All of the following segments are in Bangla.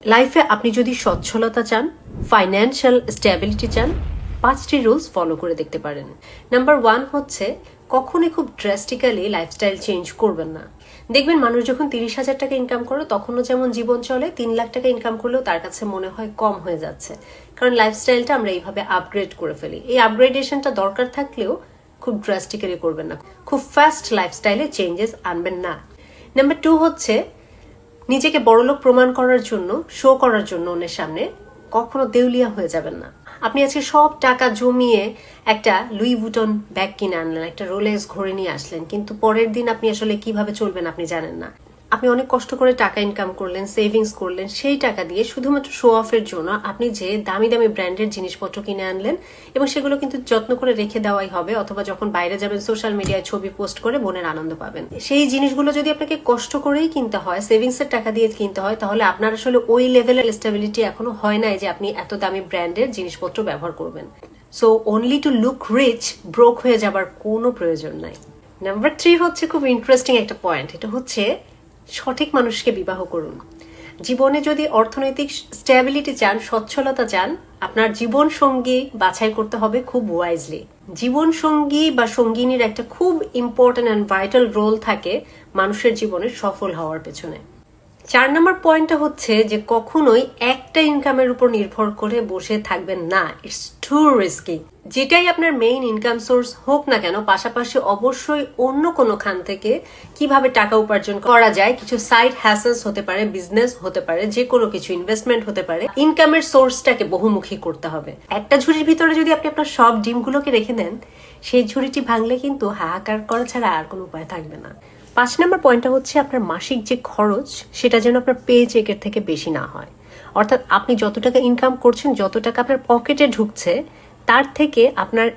লাইফে আপনি যদি সচ্ছলতা চান, ফাইন্যান্সিয়াল স্টেবিলিটি চান, 5টি রুলস ফলো করে দেখতে পারেন। নাম্বার 1 হচ্ছে কখনোই খুব ড্রাস্টিক্যালি লাইফস্টাইল চেঞ্জ করবেন না। দেখবেন মানুষ যখন 30,000 টাকা ইনকাম করে তখনও যেমন জীবন চলে, 3 লাখ টাকা ইনকাম করলেও তার কাছে মনে হয় কম হয়ে যাচ্ছে, কারণ লাইফস্টাইলটা আমরা এইভাবে আপগ্রেড করে ফেলি। এই আপগ্রেডেশনটা দরকার থাকলেও খুব ড্রাস্টিক্যালি করবেন না, খুব ফাস্ট লাইফস্টাইলে চেঞ্জেস আনবেন না। নাম্বার 2 হচ্ছে নিজেকে বড়লোক প্রমাণ করার জন্য, শো করার জন্য অন্যের সামনে কখনো দেউলিয়া হয়ে যাবেন না। আপনি আজকে সব টাকা জমিয়ে একটা লুই ভুটন ব্যাগ কিনে আনলেন, একটা রোলেক্স ঘড়ি নিয়ে আসলেন, কিন্তু পরের দিন আপনি আসলে কিভাবে চলবেন আপনি জানেন না। আপনি অনেক কষ্ট করে টাকা ইনকাম করলেন, সেভিংস করলেন, সেই টাকা দিয়ে শুধুমাত্র শো অফের জন্য আপনি যে দামি দামি ব্র্যান্ডের জিনিসপত্র কিনে আনলেন, এবং সেগুলো কিন্তু যত্ন করে রেখে দেওয়াই হবে, অথবা যখন বাইরে যাবেন সোশ্যাল মিডিয়ায় ছবি পোস্ট করে মনের আনন্দ পাবেন। সেই জিনিসগুলো যদি আপনাকে কষ্ট করেই কিনতে হয়, সেভিংসের টাকা দিয়ে কিনতে হয়, তাহলে আপনার আসলে ওই লেভেলের স্টেবিলিটি এখনো হয় নাই যে আপনি এত দামি ব্র্যান্ডের জিনিসপত্র ব্যবহার করবেন। So only to look rich broke হয়ে যাবার কোনো প্রয়োজন নাই। নাম্বার 3 হচ্ছে খুব ইন্টারেস্টিং একটা পয়েন্ট, এটা হচ্ছে সঠিক মানুষকে বিবাহ করুন। জীবনে যদি অর্থনৈতিক স্টেবিলিটি চান, সচ্ছলতা চান, আপনার জীবন সঙ্গী বাছাই করতে হবে খুব ওয়াইজলি। জীবন সঙ্গী বা সঙ্গিনীর একটা খুব ইম্পর্টেন্ট অ্যান্ড ভাইটাল রোল থাকে মানুষের জীবনে সফল হওয়ার পেছনে। 4 নম্বর পয়েন্টটা হচ্ছে যে কখনোই একটা ইনকামের উপর নির্ভর করে বসে থাকবেন না, ইটস টু রিস্কি। যেটাই আপনার মেইন ইনকাম সোর্স হোক না কেন, পাশাপাশি অবশ্যই অন্য কোনো খান থেকে কিভাবে টাকা উপার্জন করা যায়, কিছু সাইড হ্যাসেলস হতে পারে, বিজনেস হতে পারে, যে কোনো কিছু ইনভেস্টমেন্ট হতে পারে, ইনকামের সোর্সটাকে বহুমুখী করতে হবে। একটা ঝুড়ির ভিতরে যদি আপনি আপনার সব ডিমগুলোকে রেখে দেন, সেই ঝুড়িটি ভাঙলে কিন্তু হাহাকার করা ছাড়া আর কোনো উপায় থাকবে না। 5 নম্বর পয়েন্টটা হচ্ছে আপনার মাসিক যে খরচ, সেটা যেন আপনার পে চেকের থেকে বেশি না হয়। অর্থাৎ আপনি যত টাকা ইনকাম করছেন, যত টাকা আপনার পকেটে ঢুকছে, তার থেকে আপনার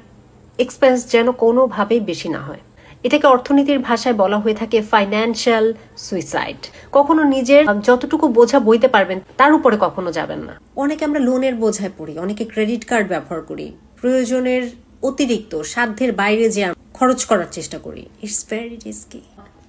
এক্সপেন্স যেন কোনোভাবেই বেশি না হয়। এটাকে অর্থনীতির ভাষায় বলা হয়ে থাকে ফাইন্যান্সিয়াল সুইসাইড। কখনো নিজের যতটুকু বোঝা বইতে পারবেন তার উপরে কখনো যাবেন না। অনেকে আমরা লোনের বোঝায় পড়ি, অনেকে ক্রেডিট কার্ড ব্যবহার করি, প্রয়োজনের অতিরিক্ত সাধ্যের বাইরে যে খরচ করার চেষ্টা করি। It's very risky.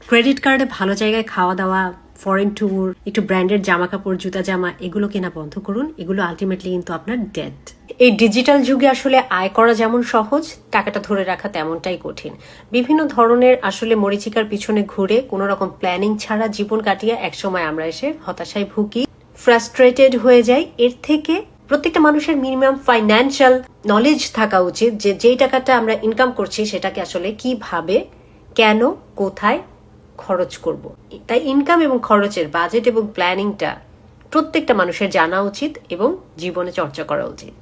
ক্রেডিট কার্ডে ভালো জায়গায় খাওয়া দাওয়া, ফরেন ট্যুর, একটু ব্র্যান্ডের জামা কাপড়, জুতা জামা, এগুলো কেনা বন্ধ করুন। এগুলো আলটিমেটলি কিন্তু আপনার ডেট। এই ডিজিটাল যুগে আসলে আয় করা যেমন সহজ, টাকাটা ধরে রাখা তেমনটাই কঠিন। বিভিন্ন ধরনের আসলে মরিচিকার পিছনে ঘুরে কোনো রকম প্ল্যানিং ছাড়া জীবন কাটিয়ে একসময় আমরা এসে হতাশায় ভুগি, ফ্রাস্ট্রেটেড হয়ে যাই। এর থেকে প্রত্যেকটা মানুষের মিনিমাম ফাইন্যান্সিয়াল নলেজ থাকা উচিত যে যেই টাকাটা আমরা ইনকাম করছি সেটাকে আসলে কিভাবে, কেন, কোথায় খরচ করব। তাই ইনকাম এবং খরচের বাজেট এবং প্ল্যানিংটা প্রত্যেকটা মানুষের জানা উচিত এবং জীবনে চর্চা করা উচিত।